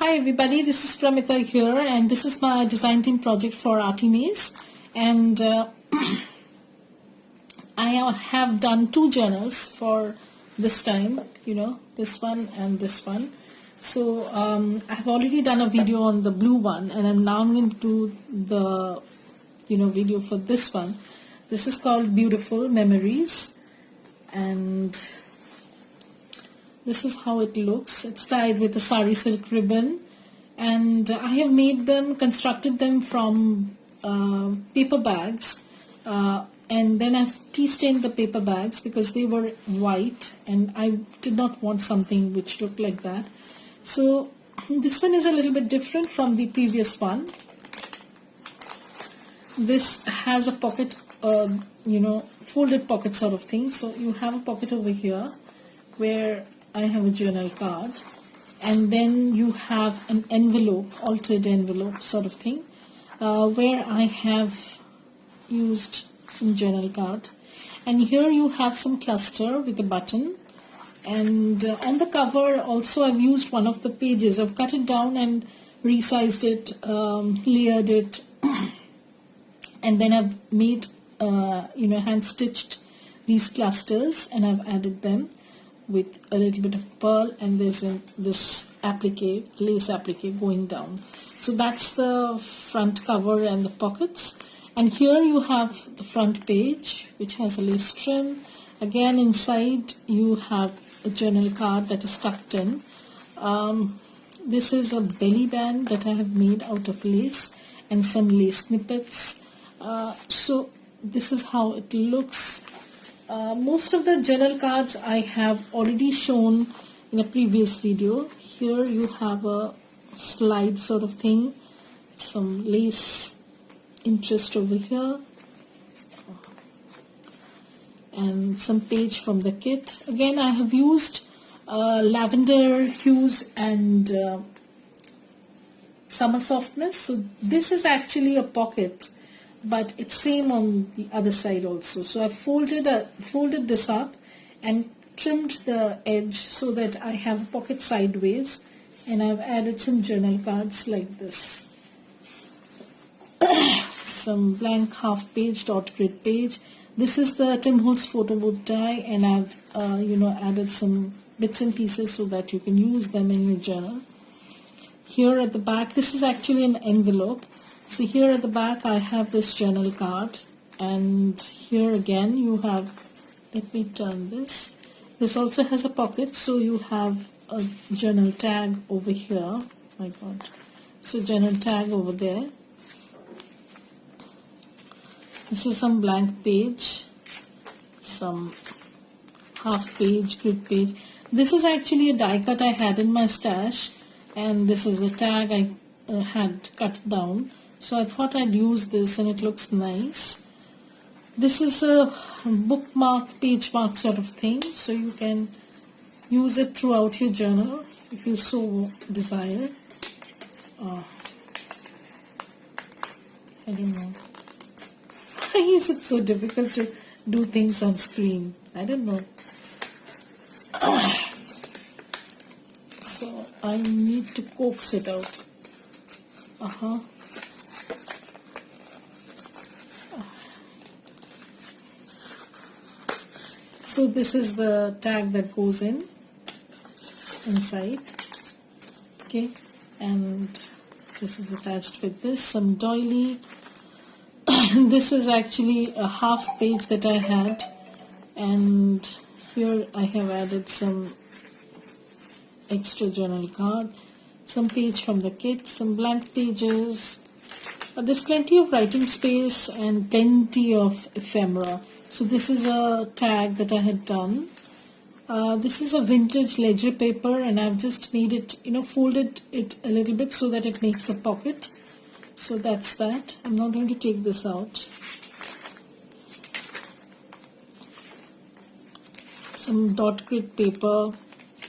Hi everybody, this is Pramita here, and this is my design team project for artymaze, and I have done two journals for this time, this one and this one. So I have already done a video on the blue one, and I'm now going to do the video for this one. This is called Beautiful Memories, and this is how it looks. It's tied with a sari silk ribbon, and I have made them, constructed them from paper bags, and then I've tea stained the paper bags because they were white and I did not want something which looked like that. So this one is a little bit different from the previous one. This has a pocket, folded pocket sort of thing. So you have a pocket over here where I have a journal card, and then you have an envelope, altered envelope sort of thing, where I have used some journal card, and here you have some cluster with a button, and on the cover also I've used one of the pages. I've cut it down and resized it, layered it, and then I've made hand stitched these clusters, and I've added them with a little bit of pearl, and there's this applique, lace applique going down. So that's the front cover and the pockets. And here you have the front page, which has a lace trim. Again, inside you have a journal card that is tucked in. This is a belly band that I have made out of lace and some lace snippets. So this is how it looks. Most of the journal cards I have already shown in a previous video. Here you have a slide sort of thing, some lace interest over here, and some page from the kit. Again, I have used lavender hues and summer softness. So this is actually a pocket, but it's same on the other side also. So I folded this up and trimmed the edge so that I have a pocket sideways, and I've added some journal cards like this. Some blank half page, dot grid page. This is the Tim Holtz photo wood die, and I've added some bits and pieces so that you can use them in your journal. Here at the back, this is actually an envelope. So here at the back I have this journal card, and here again you have, let me turn this. This also has a pocket, so you have a journal tag over here. My God. So journal tag over there. This is some blank page, some half page, grid page. This is actually a die cut I had in my stash, and this is the tag I had cut down. So I thought I'd use this, and it looks nice. This is a bookmark, page mark sort of thing, so you can use it throughout your journal if you so desire. I don't know. Why is it so difficult to do things on screen? I don't know. So I need to coax it out. So this is the tag that goes inside, okay, and this is attached with this, some doily. This is actually a half page that I had, and here I have added some extra journal card, some page from the kit, some blank pages. There's plenty of writing space and plenty of ephemera. So this is a tag that I had done. This is a vintage ledger paper, and I've just made it, folded it a little bit so that it makes a pocket. So that's that. I'm not going to take this out. Some dot grid paper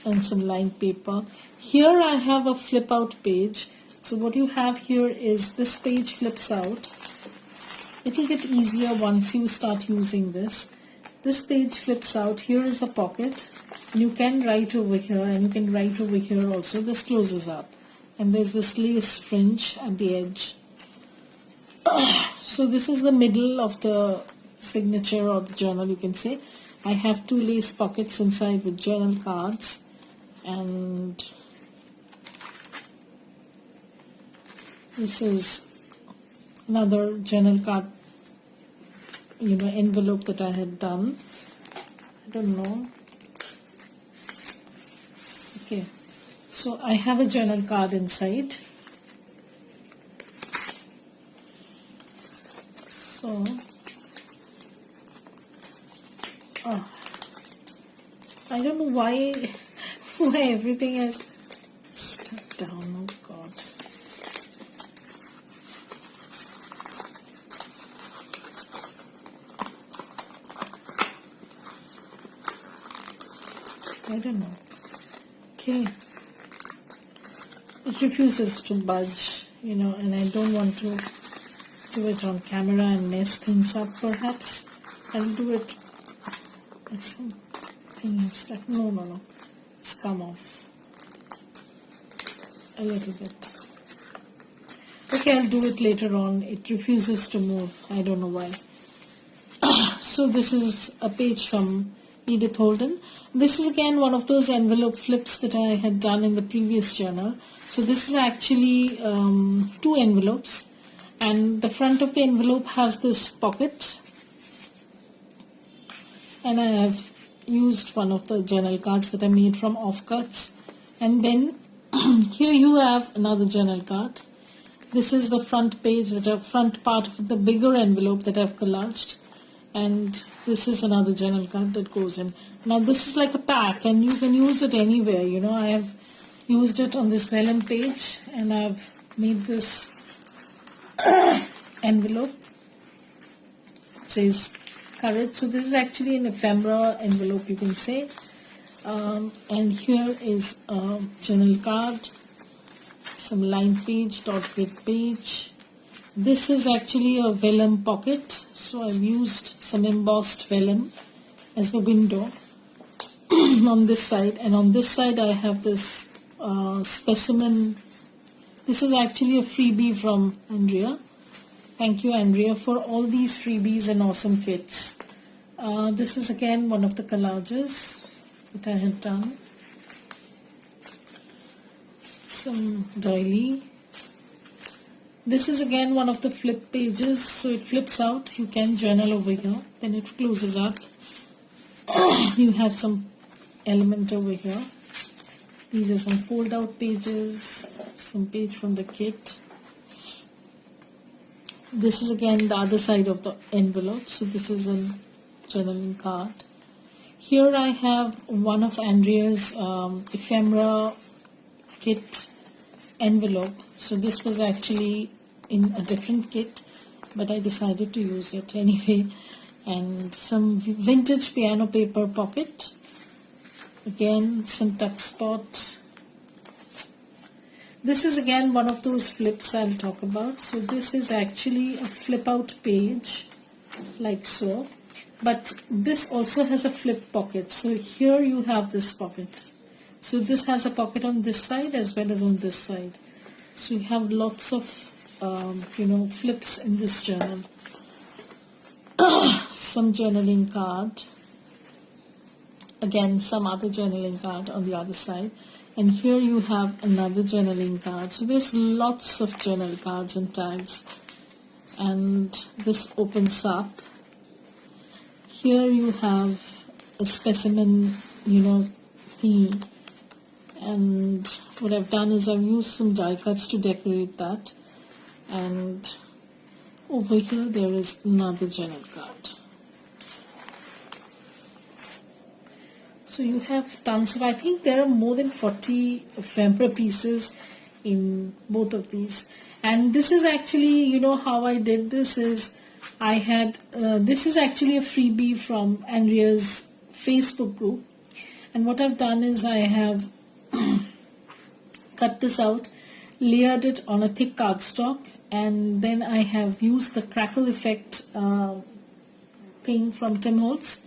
and some line paper. Here I have a flip out page. So what you have here is this page flips out. It will get easier once you start using this. This page flips out. Here is a pocket. You can write over here, and you can write over here also. This closes up. and there's this lace fringe at the edge. So this is the middle of the signature or the journal, you can say. I have 2 lace pockets inside with journal cards, and this is another journal card, envelope that I had done. I don't know. Okay, so I have a journal card inside. So, I don't know why everything is stuck down. Oh God. I don't know. Okay. It refuses to budge, and I don't want to do it on camera and mess things up. Perhaps I'll do it. Something is stuck. No. It's come off a little bit. Okay, I'll do it later on. It refuses to move. I don't know why. So this is a page from Edith Holden. This is again one of those envelope flips that I had done in the previous journal. So this is actually 2 envelopes, and the front of the envelope has this pocket, and I have used one of the journal cards that I made from offcuts, and then here you have another journal card. This is the front page, front part of the bigger envelope that I've collaged, and this is another journal card that goes in. Now this is like a pack, and you can use it anywhere. I have used it on this vellum page, and I've made this envelope. It says courage. So this is actually an ephemera envelope, you can say. And here is a journal card, some line page, dot grid page. This is actually a vellum pocket, so I've used some embossed vellum as the window on this side, and on this side I have this specimen. This is actually a freebie from Andrea. Thank you, Andrea, for all these freebies and awesome kits. This is again one of the collages that I had done. Some doily. This is again one of the flip pages, so it flips out. You can journal over here, then it closes up. You have some element over here. These are some fold out pages, some page from the kit. This is again the other side of the envelope, so this is a journaling card. Here I have one of Andrea's ephemera kit envelope. So this was actually in a different kit, but I decided to use it anyway. And some vintage piano paper pocket. Again, some tuck spot. This is again one of those flips I'll talk about. So this is actually a flip out page, like so. But this also has a flip pocket. So here you have this pocket. So this has a pocket on this side as well as on this side. So you have lots of, flips in this journal. Some journaling card. Again, some other journaling card on the other side. And here you have another journaling card. So there's lots of journal cards and tags. And this opens up. Here you have a specimen, theme. And what I've done is I've used some die cuts to decorate that. And over here there is another journal card. So you have tons of, I think there are more than 40 ephemera pieces in both of these. And this is actually, how I did this is, I had, this is actually a freebie from Andrea's Facebook group. And what I've done is I have cut this out, layered it on a thick cardstock, and then I have used the crackle effect thing from Tim Holtz,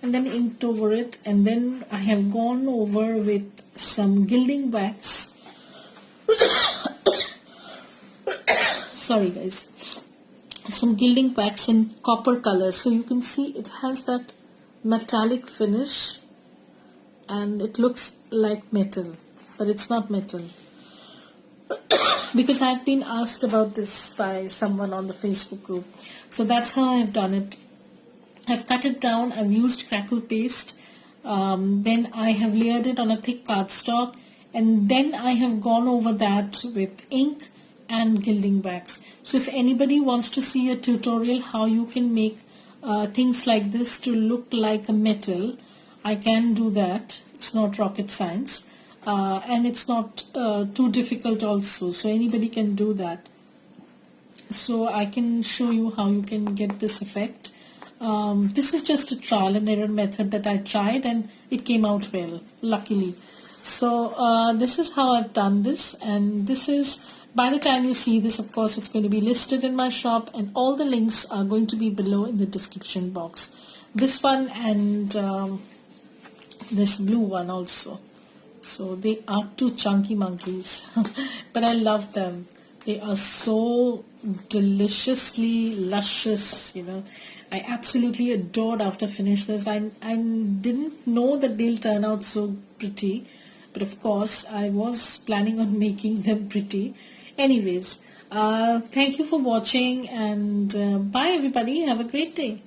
and then inked over it, and then I have gone over with some gilding wax sorry guys, some gilding wax in copper color. So you can see it has that metallic finish and it looks like metal, but it's not metal. Because I've been asked about this by someone on the Facebook group. So that's how I've done it. I've cut it down, I've used crackle paste, then I have layered it on a thick cardstock, and then I have gone over that with ink and gilding wax. So if anybody wants to see a tutorial how you can make things like this to look like a metal, I can do that. It's not rocket science. And it's not too difficult also, so anybody can do that. So I can show you how you can get this effect. This is just a trial and error method that I tried, and it came out well, luckily. So this is how I've done this, and this is, by the time you see this, of course, it's going to be listed in my shop, and all the links are going to be below in the description box. This one and this blue one also. So they are two chunky monkeys, but I love them. They are so deliciously luscious, you know. I absolutely adored after finish this. I didn't know that they'll turn out so pretty, but of course I was planning on making them pretty. Anyways, thank you for watching, and bye everybody. Have a great day.